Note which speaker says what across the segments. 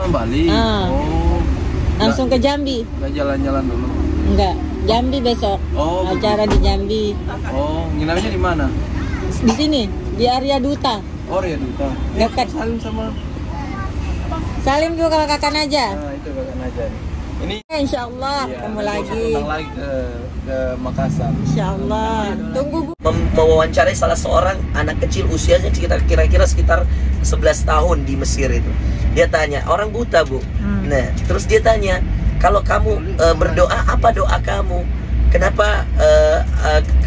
Speaker 1: Bali. Oh.
Speaker 2: Langsung ke Jambi.
Speaker 1: Nggak jalan-jalan dulu?
Speaker 2: Enggak, Jambi besok.
Speaker 1: Oh.
Speaker 2: Acara di Jambi.
Speaker 1: Oh, nginapnya di mana?
Speaker 2: Di sini, di Arya Duta.
Speaker 1: Oh, Arya Duta.
Speaker 2: Dekat.
Speaker 1: Salim sama.
Speaker 2: Salim juga kalau kakak Naja.
Speaker 1: Nah, itu kakak Naja nih. Ini
Speaker 2: Insya Allah ketemu lagi.
Speaker 1: Datang lagi ke Makassar.
Speaker 2: Insya Allah. Tunggu Bu.
Speaker 3: Mewawancarai salah seorang anak kecil usianya kira-kira sekitar 11 tahun di Mesir itu. Dia tanya, orang buta Bu. Nah, terus dia tanya, kalau kamu berdoa, apa doa kamu? Kenapa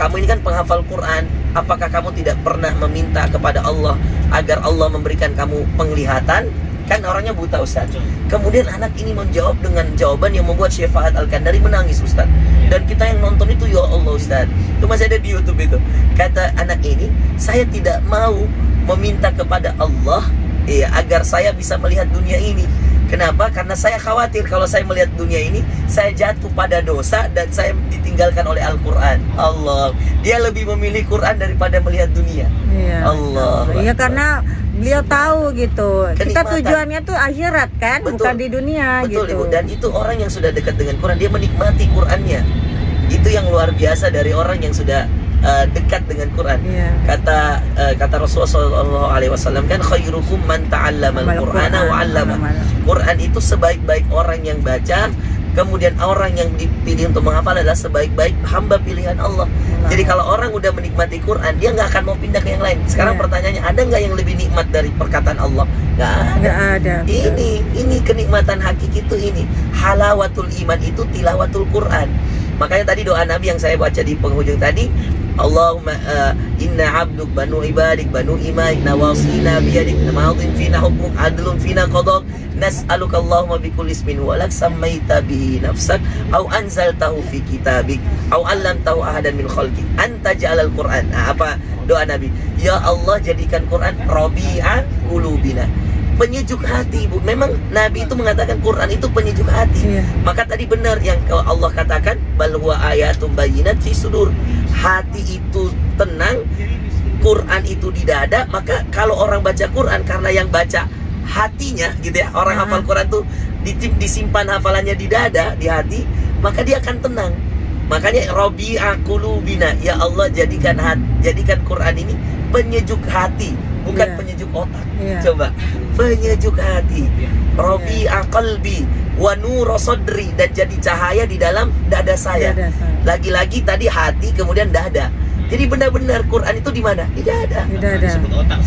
Speaker 3: kamu ini kan penghafal Quran? Apakah kamu tidak pernah meminta kepada Allah agar Allah memberikan kamu penglihatan? Kan orangnya buta Ustaz. Kemudian anak ini menjawab dengan jawaban yang membuat Syekh Fahad Al-Kandari menangis Ustaz. Dan kita yang nonton itu, ya Allah Ustaz, itu masih ada di YouTube itu. Kata anak ini, saya tidak mau meminta kepada Allah agar saya bisa melihat dunia ini. Kenapa? Karena saya khawatir kalau saya melihat dunia ini, saya jatuh pada dosa dan saya ditinggalkan oleh Al-Quran. Allah, dia lebih memilih Quran daripada melihat dunia.
Speaker 2: Iya,
Speaker 3: Allah.
Speaker 2: Iya, karena beliau tahu gitu.
Speaker 3: Kenikmatan.
Speaker 2: Kita tujuannya tuh akhirat kan,
Speaker 3: Betul.
Speaker 2: bukan di dunia.
Speaker 3: Betul,
Speaker 2: gitu.
Speaker 3: Ibu. Dan itu orang yang sudah dekat dengan Quran, dia menikmati Qurannya. Itu yang luar biasa dari orang yang sudah dekat dengan Quran.
Speaker 2: Iya.
Speaker 3: Kata Rasulullah SAW kan, khairukum man ta'allamal Qur'ana wa 'allama. Quran itu sebaik-baik orang yang baca, kemudian orang yang dipilih untuk menghafal adalah sebaik-baik hamba pilihan Allah. Jadi kalau orang udah menikmati Quran, dia nggak akan mau pindah ke yang lain. Sekarang pertanyaannya, ada nggak yang lebih nikmat dari perkataan Allah? Nggak ada. Ini kenikmatan hakiki itu ini. Halawatul iman itu tilawatul Quran. Makanya tadi doa Nabi yang saya baca di penghujung tadi, Allahumma inna abduk banu ibadik banu imaik nawasina biyadik namadhin fina hukmuk adlun fina qadak nas'aluka Allahumma bikulli ismin walak sammaita bihi nafsak au anzaltahu fi kitabik au 'allamtahu ahadan min khalqik anta ja'alal Qur'an. Apa doa Nabi? Ya Allah, jadikan Quran rabi'a qulubina, penyejuk hati, Bu. Memang Nabi itu mengatakan Quran itu penyejuk hati. Maka tadi benar yang Allah katakan, bal huwa ayatum bayyinat fi sudur. Hati itu tenang, Quran itu di dada. Maka kalau orang baca Quran, karena yang baca hatinya gitu ya, orang hafal Quran tuh disimpan hafalannya di dada, di hati, maka dia akan tenang. Makanya Rabi'a qulubina, ya Allah, jadikan Quran ini penyejuk hati, bukan penyejuk otak. Coba, penyejuk hati. Rabi'a qalbi wa nur sadri, dan jadi cahaya di dalam dada saya. Lagi-lagi tadi hati, kemudian dada. Jadi benar-benar Quran itu di mana? Di dada.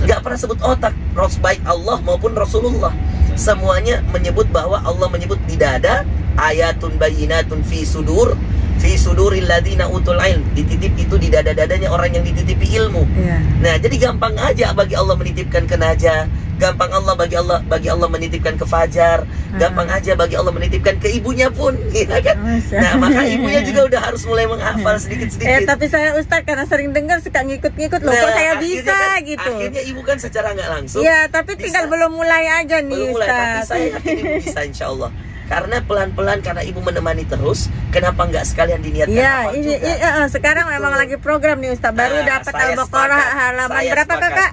Speaker 3: Gak pernah sebut otak. Baik Allah maupun Rasulullah, semuanya menyebut bahwa Allah menyebut di dada. Ayatun bayyinatun fi sudur, fi suduril ladzina utul ilm. Dititip itu di dada-dadanya orang yang dititipi ilmu. Nah, jadi gampang aja bagi Allah menitipkan ke Najah, gampang bagi Allah menitipkan ke Fajar, gampang aja bagi Allah menitipkan ke ibunya pun, ya kan? Nah, maka ibunya juga udah harus mulai menghafal sedikit-sedikit.
Speaker 2: Tapi saya Ustadz karena sering dengar suka ngikut-ngikut loh, kok saya bisa
Speaker 3: kan,
Speaker 2: gitu.
Speaker 3: Akhirnya ibu kan secara nggak langsung.
Speaker 2: Iya, tapi tinggal belum mulai aja nih
Speaker 3: Ustadz. Tapi saya yakin ibu bisa, insya Allah. Karena pelan-pelan, karena ibu menemani terus, kenapa nggak sekalian diniatkan hafal juga?
Speaker 2: Sekarang memang lagi program nih Ustaz, baru dapat Al-Baqarah halaman berapa kakak?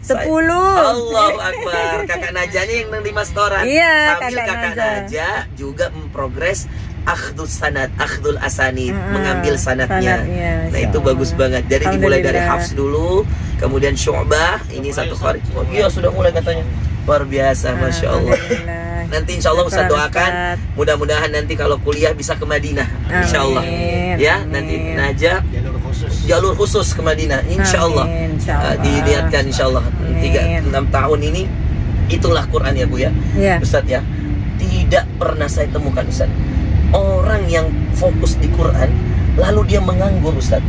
Speaker 2: 10.
Speaker 3: Allahu Akbar. Kakak Najanya yang menerima setoran. Sambil kakak Naja juga memprogres akhdul sanad, akhdul asanid, mengambil sanadnya. Nah, itu bagus banget. Jadi dimulai dari Hafs dulu, kemudian Syu'bah, ini satu qari. Oh iya, sudah mulai katanya. Luar biasa, Masya Allah. Nanti insya Allah Ustaz doakan, mudah-mudahan nanti kalau kuliah bisa ke Madinah, insya Allah. Ya, nanti Najah jalur khusus ke Madinah, insya Allah. Diniatkan insya Allah 6 tahun ini. Itulah Quran ya Bu ya, Ustaz ya. Tidak pernah saya temukan Ustaz orang yang fokus di Quran lalu dia menganggur Ustaz.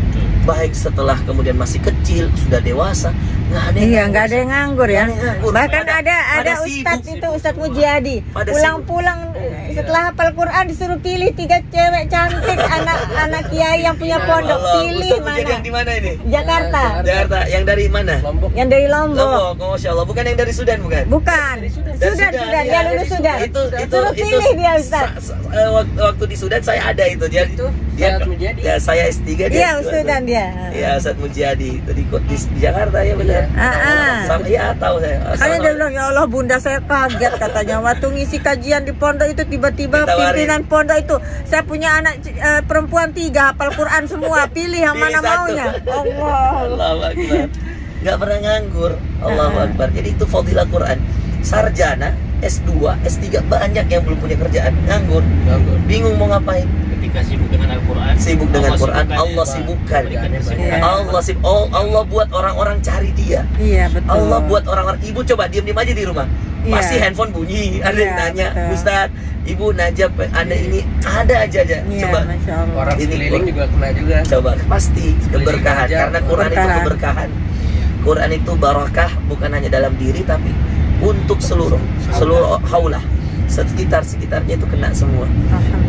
Speaker 3: Baik setelah kemudian masih kecil, sudah dewasa, nggak ada yang nganggur ya.
Speaker 2: Bahkan ada Ustadz itu, Ustadz Mujiadi, pulang-pulang setelah hafal Quran disuruh pilih 3 cewek cantik, anak kiai yang punya pondok. Pilih mana?
Speaker 3: Yang di mana ini?
Speaker 2: Jakarta.
Speaker 3: Yang dari mana?
Speaker 2: Yang dari Lombok.
Speaker 3: Masya Allah. Bukan yang dari Sudan, bukan?
Speaker 2: Bukan. Sudan. Dia lulus Sudan. Suruh pilih dia Ustadz.
Speaker 3: Waktu di Sudan saya ada itu. Dia saya S3 dia.
Speaker 2: Iya, Sudan dia. Iya.
Speaker 3: Iya, Ustadz Mujiadi itu di Jakarta ya benar. Sama ya tahu saya.
Speaker 2: Makanya dia bilang, ya Allah bunda saya kaget katanya waktu ngisi kajian di pondok itu tiba-tiba pimpinan pondok itu, saya punya anak perempuan 3 hafal Quran semua, pilih yang mana maunya.
Speaker 3: Allahu Akbar. Nggak pernah nganggur. Allahu Akbar. Jadi itu fadilah Quran. Sarjana, S2, S3 banyak yang belum punya kerjaan, nganggur. Bingung mau ngapain.
Speaker 4: Ketika sibuk dengan Al-Quran,
Speaker 3: sibuk dengan Quran, Allah sibukkan. Allah buat orang-orang cari dia.
Speaker 2: Iya, betul.
Speaker 3: Allah buat orang-orang. Ibu coba diem-diem aja di rumah. Pasti handphone bunyi, ada yang nanya, Ustaz, Ibu Najab, Anda ini ada aja. Coba.
Speaker 1: Orang sekeliling juga kena juga.
Speaker 3: Coba, pasti keberkahan. Karena Quran itu keberkahan. Quran itu barakah bukan hanya dalam diri tapi untuk seluruh haulah, sekitarnya itu kena semua.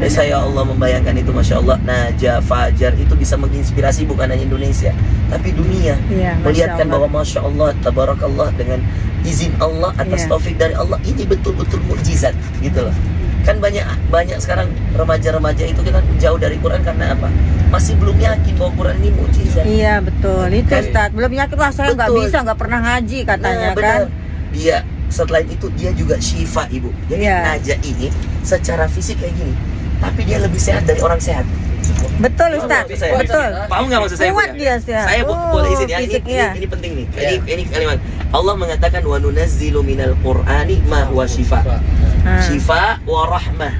Speaker 3: Saya Allah membayangkan itu, masya Allah. Najah, Fajar itu bisa menginspirasi bukan hanya Indonesia tapi dunia. Melihatkan bahwa masya Allah, tabarakallah, dengan izin Allah atas taufik dari Allah, ini betul-betul mukjizat gitu loh. Kan banyak sekarang remaja-remaja itu kan jauh dari Quran karena apa? Masih belum yakin bahwa Quran ini mukjizat. Iya betul, itu kan, Ustaz. Belum yakin, wah saya nggak bisa, nggak pernah ngaji katanya kan. Dia setelah itu dia juga syifa, Ibu. Jadi Najah ini secara fisik kayak gini, tapi dia lebih sehat dari orang sehat. Betul Ustaz, betul. Paham nggak maksud saya? Kuat dia sehat. Saya boleh izin ya, ini penting nih. Ini kalimat Allah mengatakan wa nunazzilu minal Qur'ani ma huwa syifa. Syifa wa rahmah.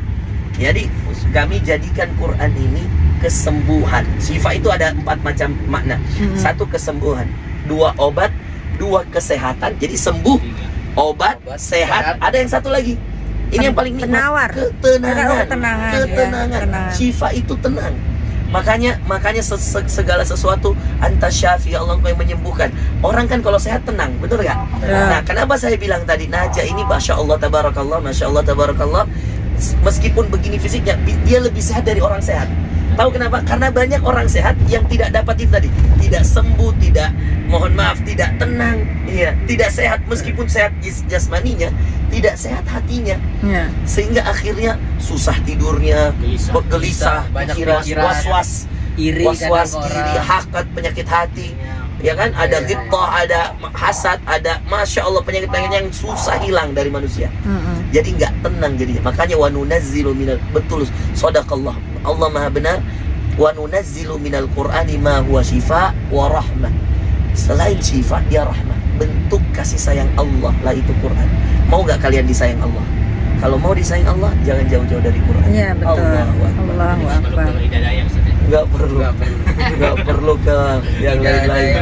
Speaker 3: Jadi kami jadikan Quran ini kesembuhan. Syifa itu ada 4 macam makna. 1 kesembuhan, 2 obat, 2 kesehatan. Jadi sembuh, obat, sehat. Ada yang satu lagi. Ini yang paling nikmat, ketenangan. Syifa itu tenang. Makanya segala sesuatu anta syafi, Allah yang menyembuhkan. Orang kan kalau sehat tenang, betul nggak? Nah, kenapa saya bilang tadi Najah ini masya Allah tabarakallah, masya Allah tabarakallah, meskipun begini fisiknya, dia lebih sehat dari orang sehat. Tahu kenapa? Karena banyak orang sehat yang tidak dapat itu tadi, tidak sembuh, tidak, mohon maaf, tidak tenang, tidak sehat, meskipun sehat jasmaninya, tidak sehat hatinya, sehingga akhirnya susah tidurnya, gelisah, pikiran, was-was, iri, hakat, penyakit hati, ya kan? Ada ghibthah, ada hasad, ada masya Allah penyakit-penyakit yang susah hilang dari manusia. Jadi nggak tenang jadinya. Makanya wa nunazzilu minal, betul, shadaqallah, Allah maha benar. Wa nunazzilu minal Qur'ani ma huwa syifa wa rahmah. Selain syifa, dia rahmah, bentuk kasih sayang Allah lah itu Quran. Mau nggak kalian disayang Allah? Kalau mau disayang Allah, jangan jauh-jauh dari Quran. Iya betul. Allahu Akbar. Nggak perlu ke yang lain-lain.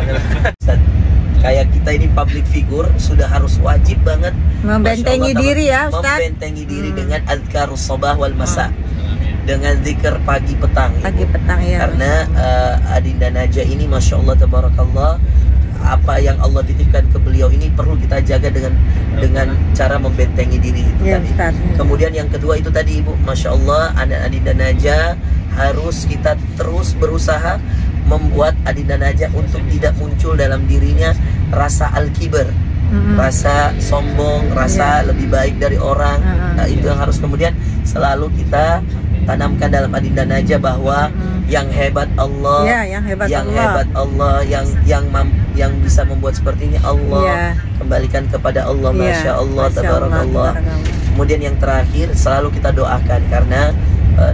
Speaker 3: Kayak kita ini public figure sudah harus wajib banget
Speaker 2: membentengi diri ya Ustaz.
Speaker 3: Membentengi diri dengan azkarus sabah wal masa, dengan zikir pagi petang.
Speaker 2: Pagi petang ya.
Speaker 3: Karena Adinda Najah ini masya Allah tabarakallah, apa yang Allah titipkan ke beliau ini perlu kita jaga dengan cara membentengi diri itu tadi. Ustaz. Kemudian yang kedua itu tadi Ibu, masya Allah, anak Adinda Najah harus kita terus berusaha membuat Adinda Najah untuk tidak muncul dalam dirinya rasa al-kibar, rasa sombong, rasa lebih baik dari orang. Nah, itu yang harus kemudian selalu kita tanamkan dalam Adinda Najah, bahwa yang hebat Allah, yang hebat Allah, yang bisa membuat seperti ini Allah. Kembalikan kepada Allah, masya Allah tabarakallah. Kemudian yang terakhir selalu kita doakan, karena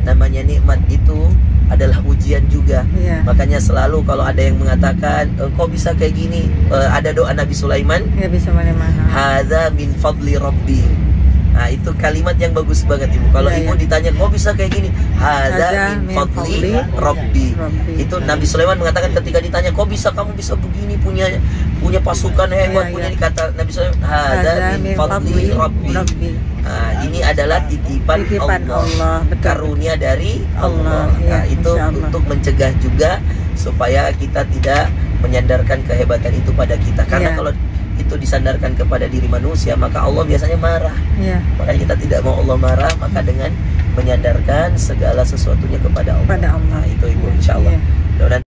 Speaker 3: namanya nikmat itu adalah ujian juga. Makanya selalu kalau ada yang mengatakan kok bisa kayak gini, ada doa Nabi Sulaiman, hadza min fadli rabbi. Nah, itu kalimat yang bagus banget Ibu. Kalau Ibu ditanya kok bisa kayak gini, hadza min fadli rabbi. Itu Nabi Sulaiman mengatakan ketika ditanya kok bisa kamu bisa begini, punya pasukan hebat, punya, kata Nabi Sulaiman hadza min fadli rabbi. Nah, ini adalah titipan Allah, karunia dari Allah. Nah, itu untuk mencegah juga supaya kita tidak menyandarkan kehebatan itu pada kita. Karena kalau itu disandarkan kepada diri manusia, maka Allah biasanya marah. Makanya kita tidak mau Allah marah, maka dengan menyandarkan segala sesuatunya kepada Allah. Nah, itu Ibu, insya Allah.